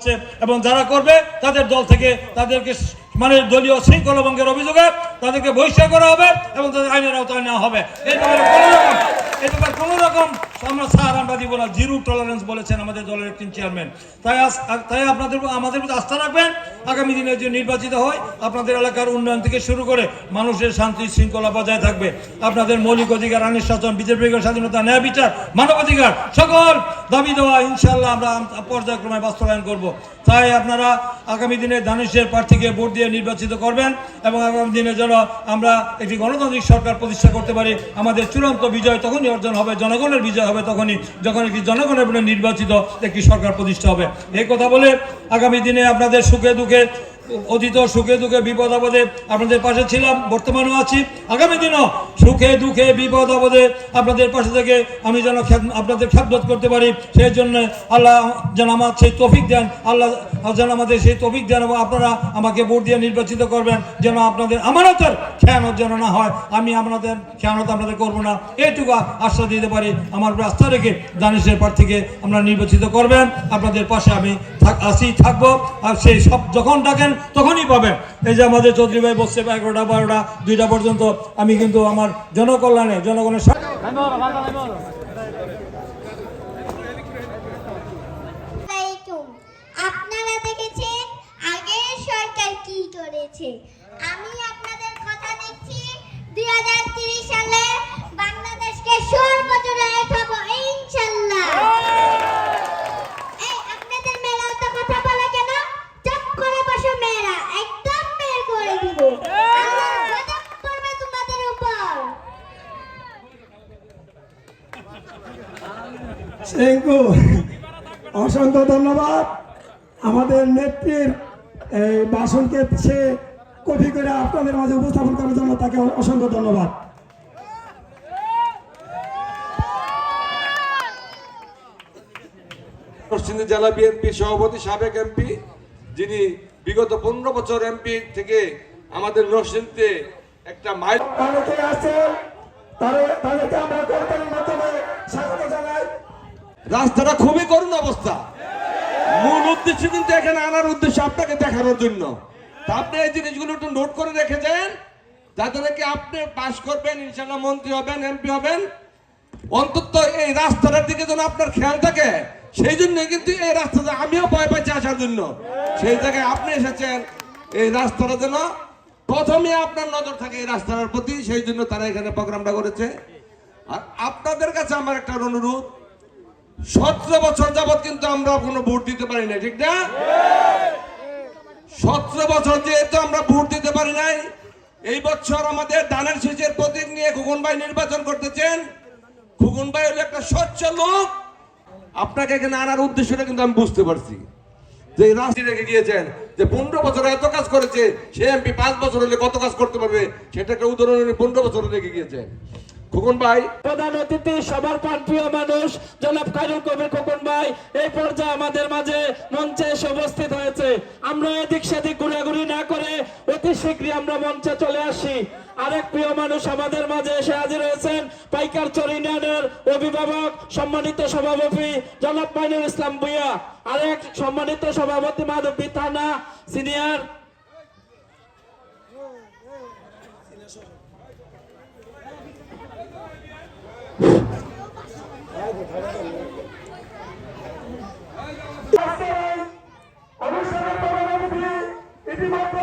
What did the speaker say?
হচ্ছে এবং যারা করবে তাদের দল থেকে তাদেরকে মানে দলীয় শৃঙ্খলা ভঙ্গের অভিযোগে তাদেরকে বহিষ্কার করা হবে এবং তাদের আইনের আওতায় নেওয়া হবে। এই ব্যাপারে কোনো রকম আমরা ছাড় আমরা দিব না, জিরো টলারেন্স বলেছেন আমাদের দলের একজন চেয়ারম্যান। তাই আমাদের প্রতি আস্থা রাখবেন। আগামী দিনে যে নির্বাচিত হয় আপনাদের এলাকার উন্নয়ন থেকে শুরু করে মানুষের শান্তি শৃঙ্খলা বজায় থাকবে, আপনাদের মৌলিক অধিকার, আইনের শাসন, বিচার স্বাধীনতা, ন্যায় বিচার, মানবাধিকার সকল দাবি দেওয়া ইনশাআল্লাহ আমরা পর্যায়ক্রমে বাস্তবায়ন করব। তাই আপনারা আগামী দিনে দানিশের প্রার্থীকে ভোট দিয়ে নির্বাচিত করবেন এবং আগামী দিনে যেন আমরা একটি গণতান্ত্রিক সরকার প্রতিষ্ঠা করতে পারি। আমাদের চূড়ান্ত বিজয় তখনই অর্জন হবে, জনগণের বিজয় হবে তখনই যখন একটি জনগণের উপরে নির্বাচিত একটি সরকার প্রতিষ্ঠা হবে। এই কথা বলে আগামী দিনে আপনাদের সুখে দুঃখে, অতীত সুখে দুঃখে বিপদ আপদে আপনাদের পাশে ছিলাম, বর্তমানেও আছি, আগামী দিনও সুখে দুঃখে বিপদ আপদে আপনাদের পাশে থেকে আমি যেন আপনাদের খেদমত করতে পারি। সেই জন্য আল্লাহ যেন আমার সেই তৌফিক দেন, আল্লাহ যেন আমাদের সেই তৌফিক দেন এবং আপনারা আমাকে ভোট দিয়ে নির্বাচিত করবেন যেন আপনাদের আমানতের খেয়ানত যেন না হয়, আমি আপনাদের খেয়ানত আপনাদের করবো না, এইটুকু আশ্বাস দিতে পারি। আমার উপরে আস্থা রেখে দানিশের প্রার্থীকে আমরা নির্বাচিত করবেন, আপনাদের পাশে আমি থাকবো। আর সেই সব যখন ডাকেন তখনই পাবেন। এই যে আমাদের চৌধুরী ভাই বসছে 11টা 12টা 2টা পর্যন্ত, আমি কিন্তু আমার জনকল্যাণে জনগণের আপনারা দেখেছেন আগের সরকার কি করেছে। আমি আপনাদের কথা দিচ্ছি 2030 সালে বাংলাদেশকে সর্বজনে উঠাবো ইনশাআল্লাহ। এই আপনাদের মেয়েরা তো কথা বলে কেন? চুপ করে বসো মেয়েরা, একদম বের করে দিব। আল্লাহ গজব করবে তোমাদের উপর। থ্যাংকু, অসংখ্য ধন্যবাদ। আমাদের নেত্রীর এই ভাষণকে সে কপি করে আপনাদের মাঝে উপস্থাপন করার জন্য তাকে অসংখ্য ধন্যবাদ। নরসিংদী জেলা বিএনপি সভাপতি, সাবেক এমপি, যিনি বিগত 15 বছর এমপি থেকে আমাদের নরসিংদীতে একটা মাইল রাস্তাটা খুবই করুণ অবস্থা। মূল উদ্দেশ্য কিন্তু এখানে আনার উদ্দেশ্য আপনাকে দেখানোর জন্য। আপনি এই জিনিসগুলো একটু নোট করে রেখেছেন, যাতে নাকি আপনি পাস করবেন, ইনশাআল্লাহ মন্ত্রী হবেন, এমপি হবেন। অন্তত এই রাস্তাটার দিকে যেন আপনার খেয়াল থাকে, সেই জন্য কিন্তু এই রাস্তাটা আমিও ভয় পাচ্ছি আসার জন্য। সেই জায়গায় আপনি এসেছেন, এই রাস্তাটা যেন প্রথমে আপনার নজর থাকে এই রাস্তাটার প্রতি, সেই জন্য তারা এখানে প্রোগ্রামটা করেছে। আর আপনাদের কাছে আমার একটা অনুরোধ, 17 বছর যাবত কিন্তু আমরা কোনো ভোট দিতে পারি না, ঠিক না? 17 বছর যেহেতু আমরা ভোট দিতে পারি নাই, এই বছর আমাদের ধানের শীষের প্রতীক নিয়ে খোকন ভাই নির্বাচন করতেছেন। খোকন ভাই হলো একটা স্বচ্ছ লোক। আপনাকে এখানে আনার উদ্দেশ্যটা কিন্তু আমি বুঝতে পারছি, যে রাজনীতি রেখে গিয়েছেন যে 15 বছর এত কাজ করেছে, সে এমপি 5 বছর হলে কত কাজ করতে পারবে, সেটা একটা উদাহরণ 15 বছর রেখে গিয়েছেন খোকন ভাই। প্রধান অতিথি সবার প্রিয় মানুষ জনাব খায়রুল কবির খোকন ভাই এই পর্যায়ে আমাদের মাঝে মঞ্চে এসে উপস্থিত হয়েছে। আমরা এদিক সেদিক ঘোরাঘুরি না করে অতি শীঘ্রই আমরা মঞ্চে চলে আসি। আরেক প্রিয় মানুষ আমাদের মাঝে এসে হাজির হয়েছেন, পাইকারচর ইউনিয়নের অভিভাবক সম্মানিত সভাপতি জনাব মাইনুল ইসলাম ভূঁইয়া, আরেক সম্মানিত সভাপতি মাধবী থানা সিনিয়র অনুষ্ঠানের প্রধান অতিথি ইতিমধ্যে